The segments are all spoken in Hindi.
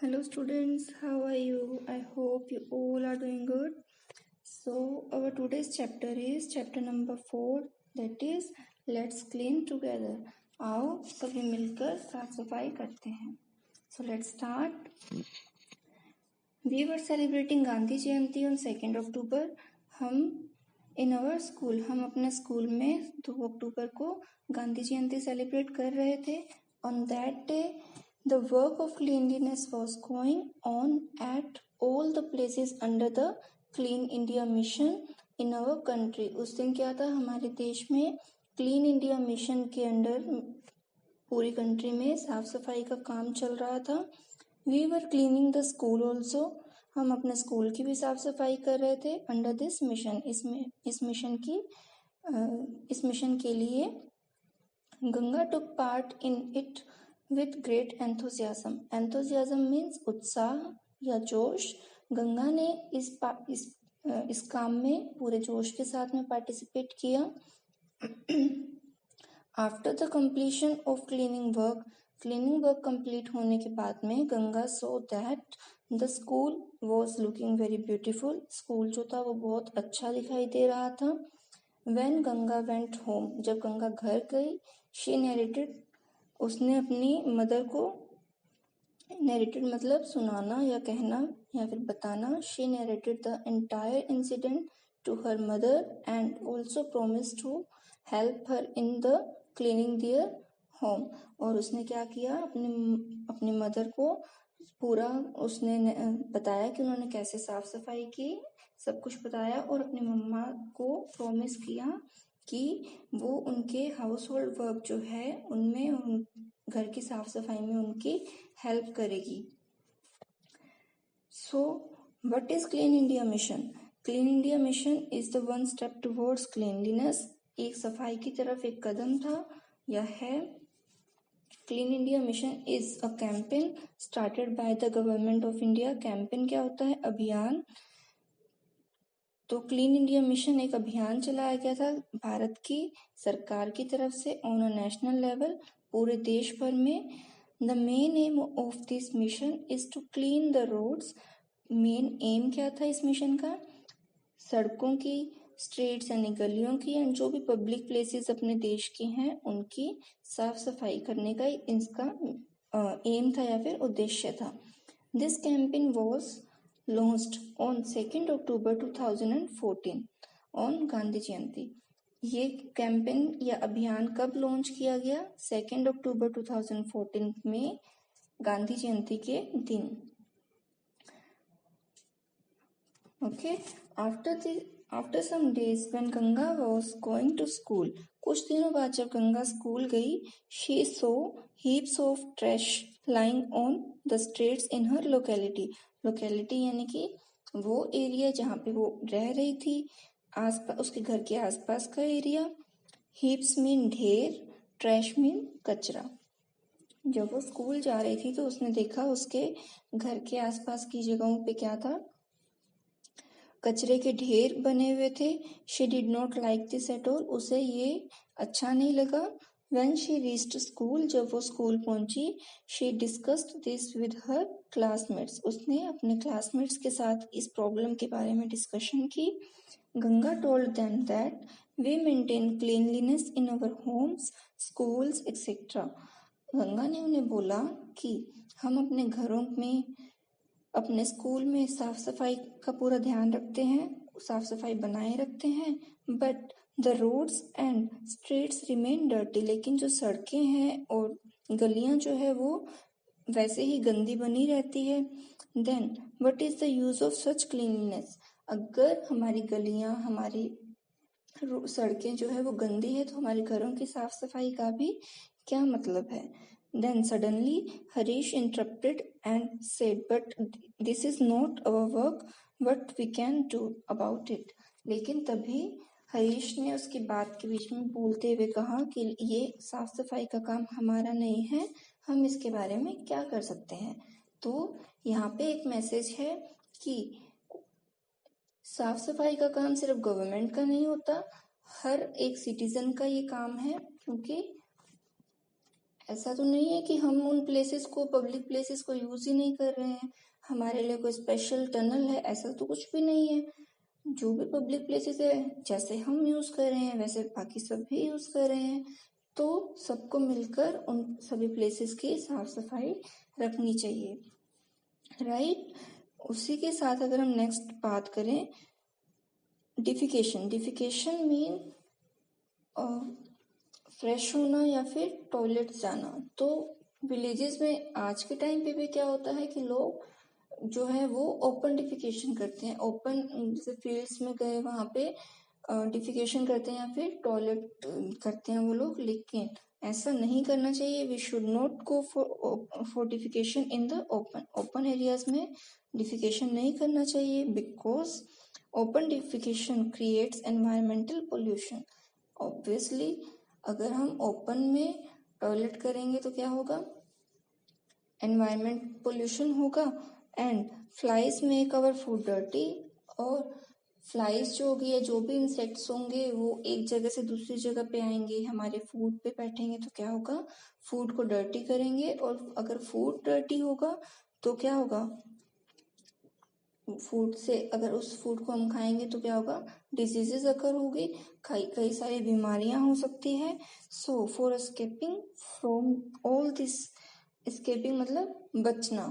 Hello students, how are you? I hope you all are doing good. So our today's chapter is chapter number 4, that is let's clean together. आओ सभी मिलकर साफ सफाई करते हैं. So let's start. We were celebrating Gandhi Jayanti on 2nd October. हम इन आवर स्कूल हम अपने स्कूल में 2 अक्टूबर को गांधी जयंती सेलिब्रेट कर रहे थे. On that day, the work of cleanliness was going on at all the places under the Clean India Mission in our country. उस दिन क्या था, हमारे देश में क्लीन इंडिया मिशन के अंडर पूरी कंट्री में साफ सफाई का काम चल रहा था. We were cleaning the school also. हम अपने स्कूल की भी साफ सफाई कर रहे थे अंडर दिस मिशन. इस मिशन के लिए Ganga took part in it with great enthusiasm. Enthusiasm means उत्साह या जोश. गंगा ने इस काम में पूरे जोश के साथ में पार्टिसिपेट किया. After the completion of cleaning work complete होने के बाद में Ganga so that the school was looking very beautiful. School जो था वो बहुत अच्छा दिखाई दे रहा था. When गंगा वेंट होम, जब गंगा घर गई, शी नरेटेड, उसने अपनी मदर को, नरेटेड मतलब सुनाना या कहना या फिर बताना. She narrated the entire incident to her mother and also promise to help her in the cleaning their home. और उसने क्या किया, अपनी मदर को पूरा उसने बताया कि उन्होंने कैसे साफ सफाई की, सब कुछ बताया. और अपनी मम्मा को प्रॉमिस किया कि वो उनके हाउस होल्ड वर्क जो है उनमें, उन घर की साफ सफाई में उनकी हेल्प करेगी. So what is clean India mission? Clean India mission is the one step towards cleanliness. एक सफाई की तरफ एक कदम था या है. Clean India mission is a campaign started by the government of India. Campaign क्या होता है? अभियान. तो क्लीन इंडिया मिशन एक अभियान चलाया गया था भारत की सरकार की तरफ से ऑन अ नेशनल लेवल, पूरे देश भर में. The main aim of this mission is to clean the roads. Main aim क्या था इस मिशन का? सड़कों की, स्ट्रीट्स यानी गलियों की, एंड जो भी पब्लिक प्लेसेस अपने देश की हैं उनकी साफ सफाई करने का इसका एम था या फिर उद्देश्य था. This campaign was launched on 2nd October 2014 on Gandhi Jayanti. ये कैंपेन या अभियान कब लॉन्च किया गया? 2nd October 2014 में, गांधी जयंती के दिन. Okay, after some days when Ganga was going to school, कुछ दिनों बाद जब गंगा स्कूल गई, she saw heaps of trash lying on the streets in her locality. Locality यानी कि वो एरिया जहाँ पे वो रह रही थी, आसपास, उसके घर के आसपास का एरिया. हीप्स मीन ढेर, ट्रैश मीन कचरा. जब वो स्कूल जा रही थी तो उसने देखा उसके घर के आसपास की जगहों पे क्या था? कचरे के ढेर बने हुए थे. She did not like this at all. उसे ये अच्छा नहीं लगा. When she reached school, जब वो स्कूल पहुंची, she discussed this with her classmates. उसने अपने क्लासमेट्स के साथ इस प्रॉब्लम के बारे में डिस्कशन की. Ganga told them that we maintain cleanliness in our homes, schools, etc. Ganga ने उन्हें बोला कि हम अपने घरों में, अपने स्कूल में साफ सफाई का पूरा ध्यान रखते हैं, साफ सफाई बनाए रखते हैं. But the roads and streets remain dirty. लेकिन जो सड़कें हैं और गलियां जो है वो वैसे ही गंदी बनी रहती है. Then what is the use of such cleanliness? अगर हमारी गलियां, हमारी सड़कें जो है वो गंदी है तो हमारे घरों की साफ सफाई का भी क्या मतलब है? Then suddenly Harish interrupted and said, "But this is not our work. What we can do about it?" लेकिन तभी हरीश ने उसकी बात के बीच में बोलते हुए कहा कि ये साफ सफाई का काम हमारा नहीं है, हम इसके बारे में क्या कर सकते हैं. तो यहाँ पे एक मैसेज है कि साफ सफाई का काम सिर्फ गवर्नमेंट का नहीं होता, हर एक सिटीजन का ये काम है. क्योंकि ऐसा तो नहीं है कि हम उन प्लेसेस को, पब्लिक प्लेसेस को यूज ही नहीं कर रहे हैं, हमारे लिए कोई स्पेशल टनल है, ऐसा तो कुछ भी नहीं है। जो भी पब्लिक प्लेसेस है, जैसे हम यूज कर रहे हैं वैसे बाकी सब भी यूज कर रहे हैं, तो सबको मिलकर उन सभी प्लेसेस की साफ सफाई रखनी चाहिए, राइट। उसी के साथ अगर हम नेक्स्ट बात करें, डिफिकेशन मीन फ्रेश होना या फिर टॉयलेट जाना। तो विलेजेस में आज के टाइम पे भी क्या होता है कि लोग जो है वो ओपन डिफिकेशन करते हैं, ओपन जैसे फील्ड्स में गए वहां पे डिफिकेशन करते हैं या फिर टॉयलेट करते हैं वो लोग, लेकिन ऐसा नहीं करना चाहिए। We should not go for defecation in the open areas में डिफिकेशन नहीं करना चाहिए, because open defecation creates environmental pollution. Obviously अगर हम ओपन में टॉयलेट करेंगे तो क्या होगा, एनवायरमेंट पोल्यूशन होगा, and flies make our food dirty. और फ्लाइज जो होगी या जो भी इंसेक्ट्स होंगे वो एक जगह से दूसरी जगह पे आएंगे, हमारे फूड पे बैठेंगे तो क्या होगा, फूड को डर्टी करेंगे। और अगर फूड डर्टी होगा तो क्या होगा, फूड से अगर उस फूड को हम खाएंगे तो क्या होगा, डिजीजेस अकर होगी, कई सारी बीमारियां हो सकती है। So for escaping from all this, escaping मतलब बचना,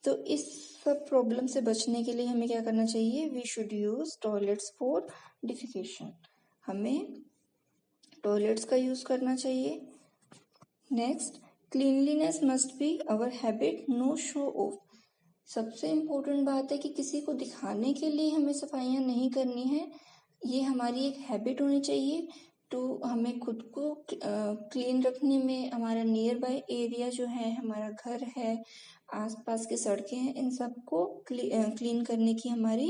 तो इस सब प्रॉब्लम से बचने के लिए हमें क्या करना चाहिए, we should use toilets for defecation, हमें टॉयलेट्स का यूज करना चाहिए। Next, cleanliness must be our habit, no show off. सबसे इम्पोर्टेंट बात है कि किसी को दिखाने के लिए हमें सफाइयाँ नहीं करनी है, ये हमारी एक हैबिट होनी चाहिए। तो हमें खुद को क्लीन रखने में, हमारा नियर बाय एरिया जो है, हमारा घर है, आसपास की सड़कें हैं, इन सबको क्लीन करने की हमारी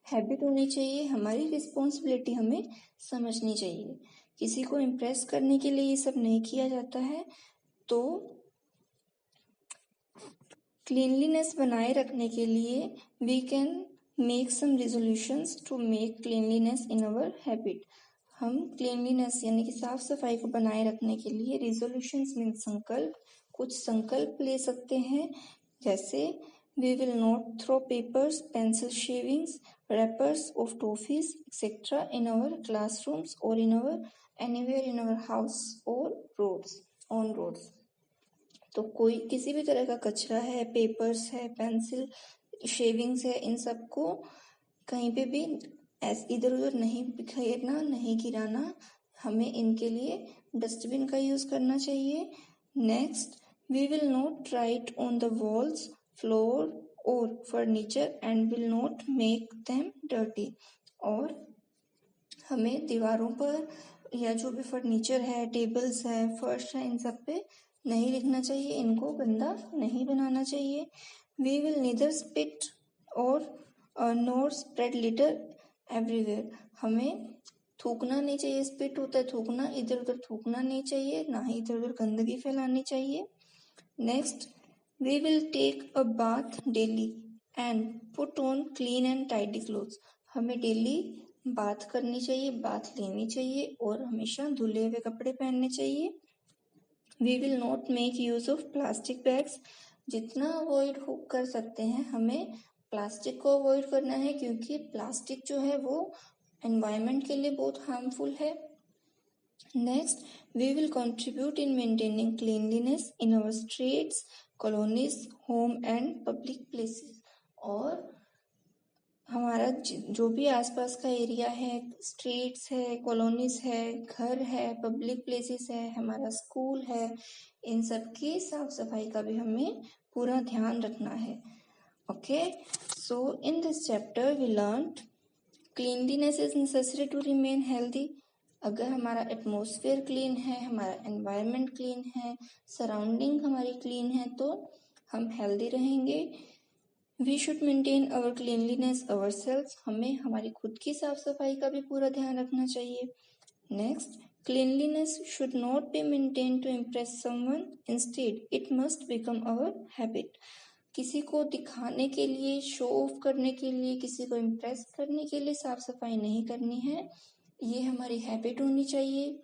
हैबिट होनी चाहिए, हमारी रिस्पॉन्सिबिलिटी हमें समझनी चाहिए। किसी को इम्प्रेस करने के लिए ये सब नहीं किया जाता है। तो क्लीनलीनेस बनाए रखने के लिए we can make some resolutions to make cleanliness in our habit. हम क्लीनलीनेस यानी कि साफ सफाई को बनाए रखने के लिए रिजोल्यूशंस मीन संकल्प, कुछ संकल्प ले सकते हैं, जैसे we will not throw papers, pencil shavings, wrappers of toffees etcetera in our classrooms और in our anywhere in our house और रोड्स, ऑन रोड्स। तो कोई किसी भी तरह का कचरा है, पेपर्स है, पेंसिल शेविंग्स है, इन सबको कहीं पे भी इधर उधर नहीं बिखेरना, नहीं गिराना, हमें इनके लिए डस्टबिन का यूज करना चाहिए। Next, we will not write on the walls, floor और furniture and will not make them dirty. और हमें दीवारों पर या जो भी फर्नीचर है, टेबल्स है, फर्श है, इन सब पे नहीं लिखना चाहिए, इनको गंदा नहीं बनाना चाहिए। वी विल नीदर स्पिट और नॉर स्प्रेड लिटर एवरीवेयर। हमें थूकना नहीं चाहिए, स्पिट होता है थूकना, इधर उधर थूकना नहीं चाहिए, ना ही इधर उधर गंदगी फैलानी चाहिए। Next, we will take a bath daily and put on clean and tidy clothes. हमें डेली बात करनी चाहिए, बात लेनी चाहिए और हमेशा धुले हुए कपड़े पहनने चाहिए। We will not make use of plastic bags. जितना अवॉइड कर सकते हैं हमें प्लास्टिक को अवॉइड करना है, क्योंकि प्लास्टिक जो है वो एनवायरनमेंट के लिए बहुत हार्मफुल है। Next, we will contribute in maintaining cleanliness in our streets, colonies, home and public places. और हमारा जो भी आसपास का एरिया है, स्ट्रीट्स है, कॉलोनीज है, घर है, पब्लिक प्लेसेस है, हमारा स्कूल है, इन सब की साफ सफाई का भी हमें पूरा ध्यान रखना है। Okay, so in this chapter we learn cleanliness is necessary to remain healthy. अगर हमारा एटमॉस्फेयर क्लीन है, हमारा एनवायरनमेंट क्लीन है, सराउंडिंग हमारी क्लीन है, तो हम हेल्दी रहेंगे। We should maintain our cleanliness ourselves. हमें हमारी खुद की साफ सफाई का भी पूरा ध्यान रखना चाहिए। Next, cleanliness should not be maintain to impress someone, instead it must become our habit. किसी को दिखाने के लिए, शो ऑफ करने के लिए, किसी को इम्प्रेस करने के लिए साफ सफाई नहीं करनी है, ये हमारी हैबिट होनी चाहिए।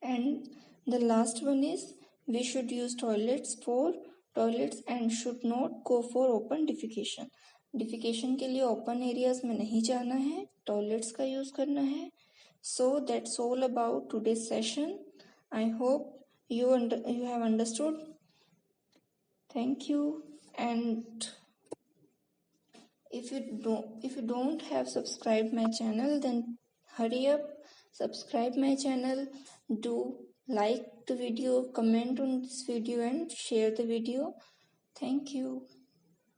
And The last one is we should use toilets and should not go for open defecation. Defecation के लिए open areas में नहीं जाना है, toilets का use करना है. So that's all about today's session. I hope you have understood. Thank you. And if you don't have subscribed my channel, then hurry up, subscribe my channel, do like the video, comment on this video and share the video. Thank you.